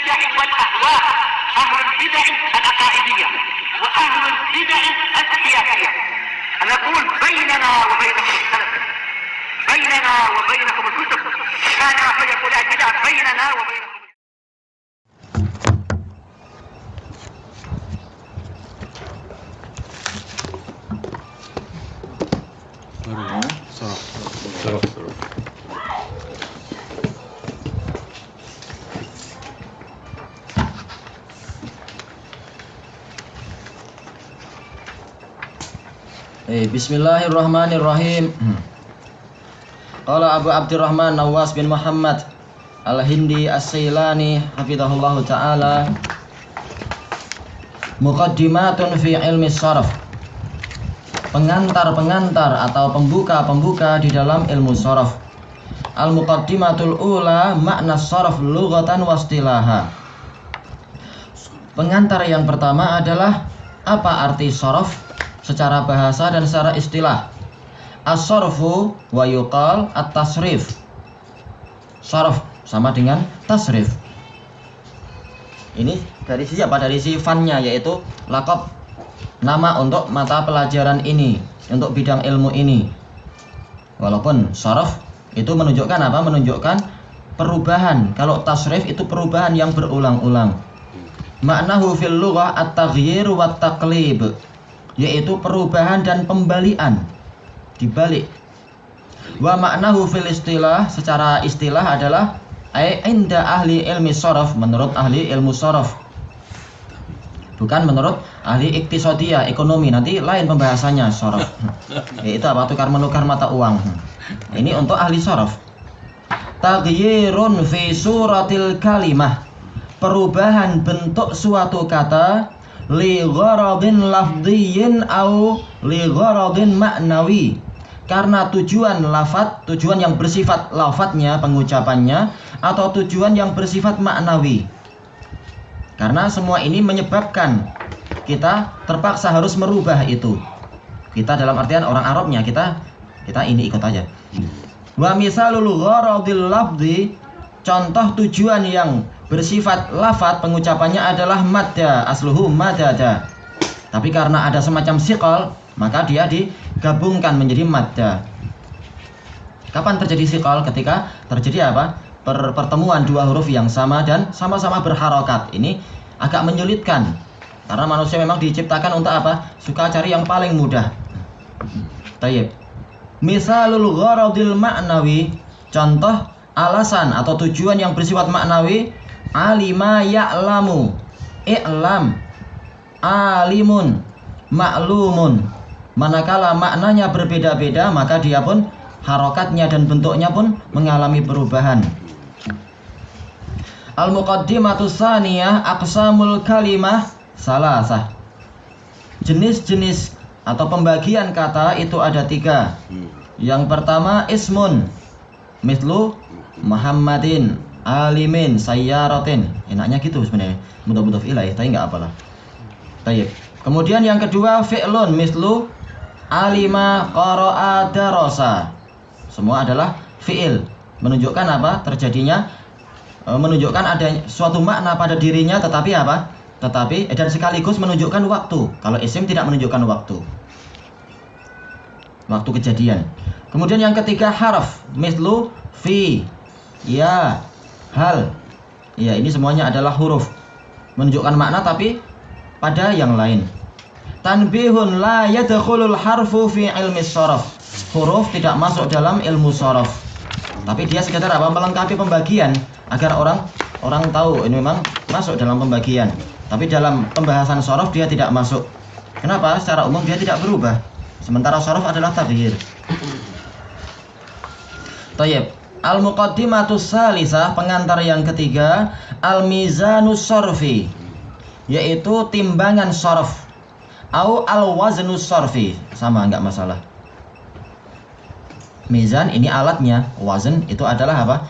البدع والأهواء، أهل البدع العقائدية وأهل البدع السياسية. أنا أقول بيننا وبينكم السلف، بيننا وبينكم الكتب، كان فيقول البدع بيننا وبينكم. Bismillahirrahmanirrahim. Qala Abu Abdurrahman Nawas bin Muhammad Al-Hindi As-Sailani hafizahullahu ta'ala, muqaddimatun fi ilmi sharaf, pengantar-pengantar atau pembuka-pembuka di dalam ilmu sharaf. Al-muqaddimatul ula makna sharaf lughatan wa istilaha. Pengantar yang pertama adalah apa arti sharaf secara bahasa dan secara istilah. As-sarfu wa yuqal at-tasrif. Sarf sama dengan tasrif. Ini dari siapa? Dari si fannya, yaitu laqab, nama untuk mata pelajaran ini, untuk bidang ilmu ini. Walaupun sarf itu menunjukkan apa? Menunjukkan perubahan. Kalau tasrif itu perubahan yang berulang-ulang. Maknahu fil lughah at-taghyir wa at-taqlib, yaitu perubahan dan pembalian, dibalik. Wa maknahu fil istilah, secara istilah adalah inda ahli ilmi sharaf, menurut ahli ilmu sharaf, bukan menurut ahli iktisadiyah, ekonomi, nanti lain pembahasannya sharaf. Yaitu apa? Tukar menukar mata uang. Ini untuk ahli sharaf. Taghyirun fi suratil kalimah, perubahan bentuk suatu kata, li gharadin lafdhiyin au li gharadin maknawi, karena tujuan lafadz, tujuan yang bersifat lafadznya, pengucapannya, atau tujuan yang bersifat maknawi. Karena semua ini menyebabkan kita terpaksa harus merubah itu. Kita dalam artian orang Arabnya, kita ini ikut aja. Wa misalul gharadil lafdhi, contoh tujuan yang bersifat lafadz, pengucapannya adalah madda, asluhu madada. Tapi karena ada semacam siqal, maka dia digabungkan menjadi madda. Kapan terjadi siqal? Ketika terjadi apa? Pertemuan dua huruf yang sama dan sama-sama berharokat. Ini agak menyulitkan, karena manusia memang diciptakan untuk apa? Suka cari yang paling mudah. Tayyib. Misalul gharadil ma'nawi, contoh alasan atau tujuan yang bersifat maknawi, alima ya'lamu, i'lam, alimun, ma'lumun. Manakala maknanya berbeda-beda, maka dia pun harokatnya dan bentuknya pun mengalami perubahan. Al-muqaddimatus tsaniyah aqsamul kalimah salasah. Jenis-jenis atau pembagian kata itu ada 3. Yang pertama ismun, mislu Muhammadin, alimin, sayyaratin. Enaknya gitu sebenarnya, mudhof ilaih, tapi enggak apalah. Baik. Kemudian yang kedua fi'lun, mislu alima, qara'a, darasa. Semua adalah fi'il, menunjukkan apa? Terjadinya, menunjukkan ada suatu makna pada dirinya, tetapi apa? Tetapi dan sekaligus menunjukkan waktu. Kalau isim tidak menunjukkan waktu kejadian. Kemudian yang ketiga harf, mislu fi, ya, hal. Ya, ini semuanya adalah huruf, menunjukkan makna tapi pada yang lain. Tanbihun, la yadkhulul harfu fi ilmi sharaf. Huruf tidak masuk dalam ilmu sharaf, tapi dia sekedar apa? Melengkapi pembagian agar orang tahu ini memang masuk dalam pembagian. Tapi dalam pembahasan sharaf dia tidak masuk. Kenapa? Secara umum dia tidak berubah. Sementara sharaf adalah taghyir. Tayyib. Al-muqaddimatus salisah, pengantar yang ketiga, al-mizanus sarfi, yaitu timbangan sarf, au al-waznus sarfi, sama enggak masalah. Mizan ini alatnya, wazn itu adalah apa?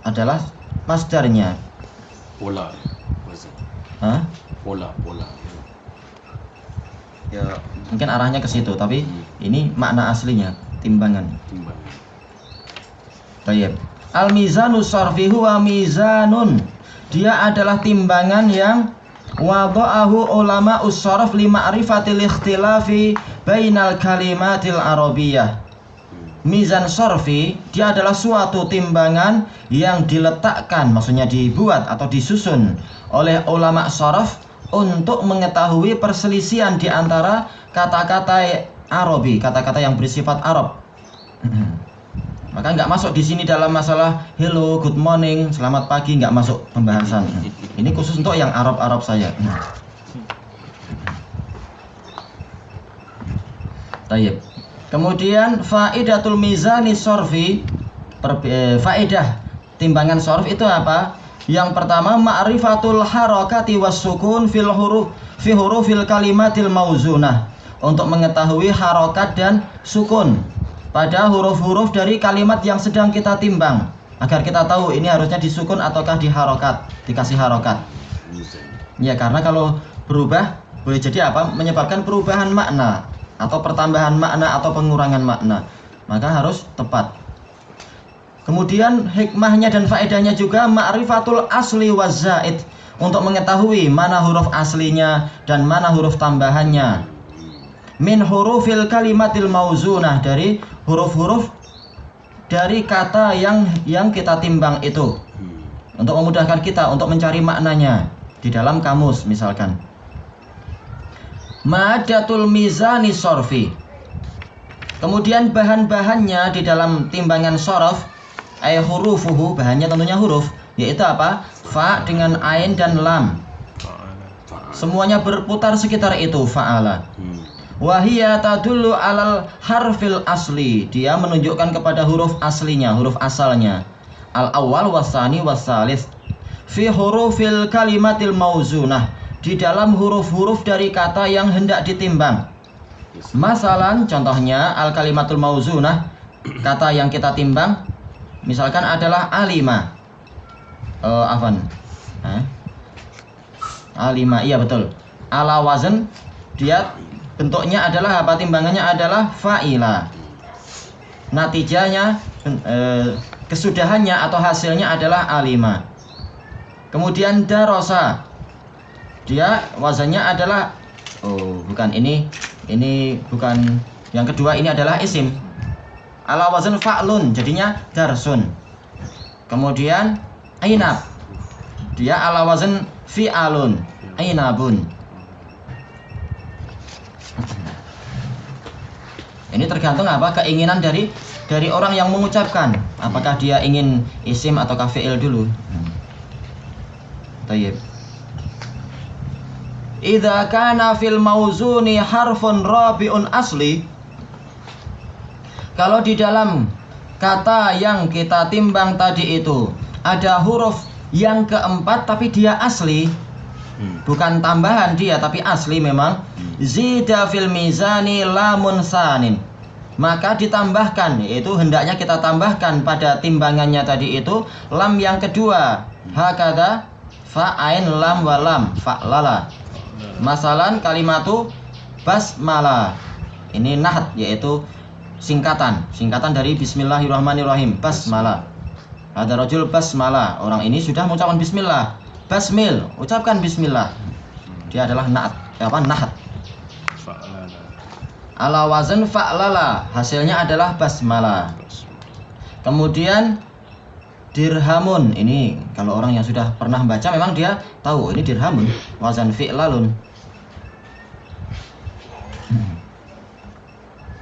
Adalah masdarnya. Pola, wazn. Hah? Pola. Ya, mungkin arahnya ke situ, tapi ini makna aslinya, timbangan. Baik. Al-mizanus sarfi huwa mizanun dia adalah timbangan yang wada'ahu ulama us-sharaf li ma'rifatil ikhtilafi bainal kalimatil arabiyyah. Mizan sorfi dia adalah suatu timbangan yang diletakkan, maksudnya dibuat atau disusun oleh ulama sharaf untuk mengetahui perselisihan di antara kata-kata Arabi, kata-kata yang bersifat Arab. Maka nggak masuk di sini dalam masalah hello, good morning, selamat pagi, nggak masuk pembahasan. Ini khusus untuk yang Arab saya. Tayyib. Kemudian faidatul mizani sorfi, faedah timbangan sorf itu apa? Yang pertama ma'rifatul harakati was sukun fil hurufil kalimatil mauzunah, untuk mengetahui harokat dan sukun pada huruf-huruf dari kalimat yang sedang kita timbang, agar kita tahu ini harusnya disukun ataukah diharokat, dikasih harokat. Ya, karena kalau berubah boleh jadi apa? Menyebabkan perubahan makna atau pertambahan makna atau pengurangan makna, maka harus tepat. Kemudian hikmahnya dan faedahnya juga ma'rifatul asli waz zaid, untuk mengetahui mana huruf aslinya dan mana huruf tambahannya. Min hurufil kalimatil mauzunah, dari huruf-huruf dari kata yang kita timbang itu, untuk memudahkan kita untuk mencari maknanya di dalam kamus misalkan. Ma'adatul mizani sorfi, kemudian bahan-bahannya di dalam timbangan sorof, hurufuhu, bahannya tentunya huruf, yaitu apa? Fa dengan ain dan lam, semuanya berputar sekitar itu, fa'ala. Wahiyya tadullu alal harfil asli, dia menunjukkan kepada huruf aslinya, huruf asalnya. Al awal wasani wasalis fi hurufil kalimatil mauzunah, di dalam huruf-huruf dari kata yang hendak ditimbang. Masalan, contohnya al kalimatul mauzunah, kata yang kita timbang misalkan adalah alima. Alima, iya betul. Ala wazn, dia bentuknya adalah apa? Timbangannya adalah fa'ila. Natijanya, kesudahannya atau hasilnya adalah alima. Kemudian darosa, dia wazannya adalah, bukan ini bukan yang kedua, ini adalah isim. Ala wazan fa'lun, jadinya darsun. Kemudian ainab, dia ala wazan fi'alun, ainabun. Ini tergantung apa? Keinginan dari orang yang mengucapkan. Apakah dia ingin isim atau fi'il dulu? Tayyib. Idza kana fil mauzuni harfun rabi'un asli, kalau di dalam kata yang kita timbang tadi itu ada huruf yang keempat tapi dia asli, bukan tambahan dia tapi asli memang, zida fil mizani lamun sanin, maka ditambahkan, yaitu hendaknya kita tambahkan pada timbangannya tadi itu lam yang kedua, hakada fa ain lam wa lam fa'lala. Masalan kalimatu basmalah, ini nahat, yaitu singkatan dari bismillahirrahmanirrahim, basmalah. Ada rajul basmalah, orang ini sudah mengucapkan bismillah. Basmil, ucapkan bismillah. Dia adalah nahat. Ala wazan fa'lala, hasilnya adalah basmalah. Kemudian dirhamun, ini kalau orang yang sudah pernah membaca memang dia tahu ini dirhamun, wazan fi'lalun.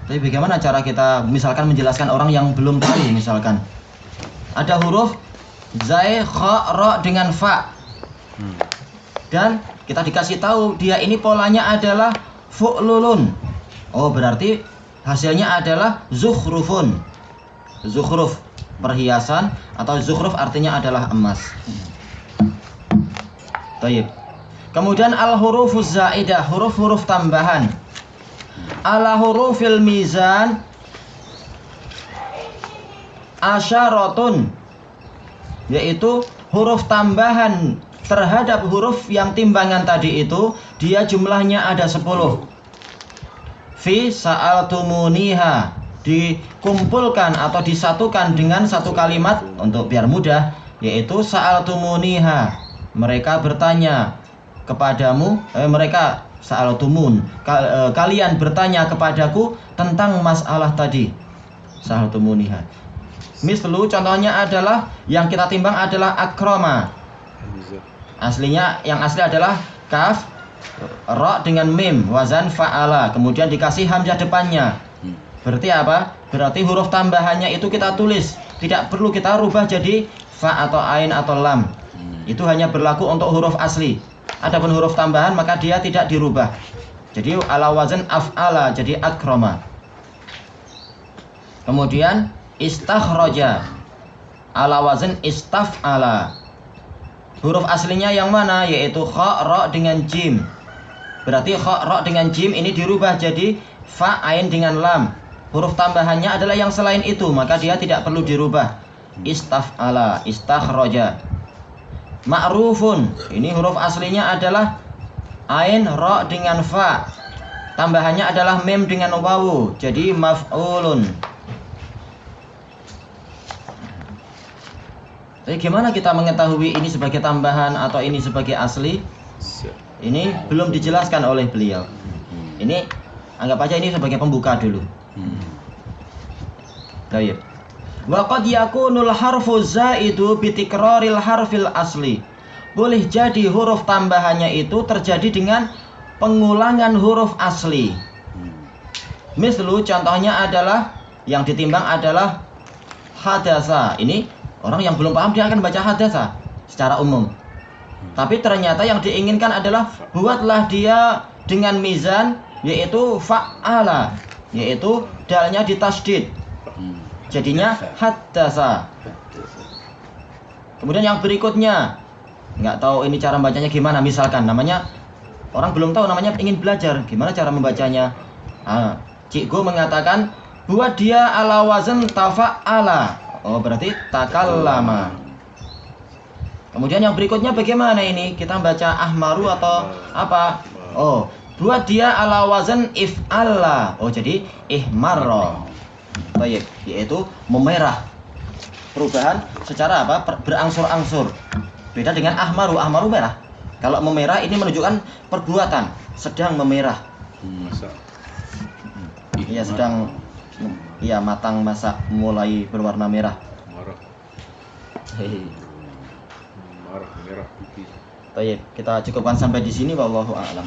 Tapi bagaimana cara kita misalkan menjelaskan orang yang belum tahu, misalkan ada huruf zai, kha, ra dengan fa, dan kita dikasih tahu dia ini polanya adalah fu'lulun. Oh, berarti hasilnya adalah zukhrufun. Zukhruf, perhiasan, atau zukhruf artinya adalah emas. Tayyib. Kemudian al-hurufuz zaidah, huruf-huruf tambahan. Ala hurufil mizan asyaratun, yaitu huruf tambahan terhadap huruf yang timbangan tadi itu, dia jumlahnya ada 10. Fi sa'altumuniha, dikumpulkan atau disatukan dengan satu kalimat untuk biar mudah, yaitu sa'altumuniha, mereka bertanya kepadamu, mereka sa'altumun, kalian bertanya kepadaku tentang masalah tadi. Sa'altumuniha. Mislu contohnya adalah yang kita timbang adalah akroma. Aslinya yang asli adalah kaf, ro dengan mim, wazan fa'ala, kemudian dikasih hamzah depannya. Berarti apa? Berarti huruf tambahannya itu kita tulis, tidak perlu kita rubah jadi fa atau ain atau lam. Itu hanya berlaku untuk huruf asli. Adapun huruf tambahan maka dia tidak dirubah. Jadi ala wazan af'ala, jadi akroma. Kemudian istakhraja ala wazan istaf'ala. Huruf aslinya yang mana? Yaitu kha, ro dengan jim. Berarti kha, ro dengan jim ini dirubah jadi fa, ain dengan lam. Huruf tambahannya adalah yang selain itu, maka dia tidak perlu dirubah. Istaf'ala, istakhraja. Ma'rufun, ini huruf aslinya adalah ain, ro dengan fa. Tambahannya adalah mim dengan wawu, jadi maf'ulun. Jadi gimana kita mengetahui ini sebagai tambahan atau ini sebagai asli? Ini belum dijelaskan oleh beliau. Ini anggap aja ini sebagai pembuka dulu. Baik. Wa qad yakunul harfu zaidu bi tikraril harfil asli. Boleh jadi huruf tambahannya itu terjadi dengan pengulangan huruf asli. Mislu contohnya adalah yang ditimbang adalah hadasa. Ini orang yang belum paham dia akan baca hadasa secara umum. Tapi ternyata yang diinginkan adalah buatlah dia dengan mizan yaitu fa'ala, yaitu dalnya ditasydid. Jadinya hadasa. Kemudian yang berikutnya, nggak tahu ini cara bacanya gimana. Misalkan namanya orang belum tahu namanya, ingin belajar gimana cara membacanya. Cikgu mengatakan buat dia ala wazan tafa'ala. Oh berarti takallama. Kemudian yang berikutnya bagaimana ini? Kita baca ahmaru atau apa? Oh, buat dia ala wazan if'alla. Oh jadi ihmarra. Baik, yaitu memerah. Perubahan secara apa? Berangsur-angsur. Beda dengan ahmaru. Ahmaru merah. Kalau memerah ini menunjukkan perbuatan sedang memerah. Iya sedang, iya matang, masak, mulai berwarna merah. Marah, merah, putih. Baik, kita cukupkan sampai di sini. Wallahu a'lam.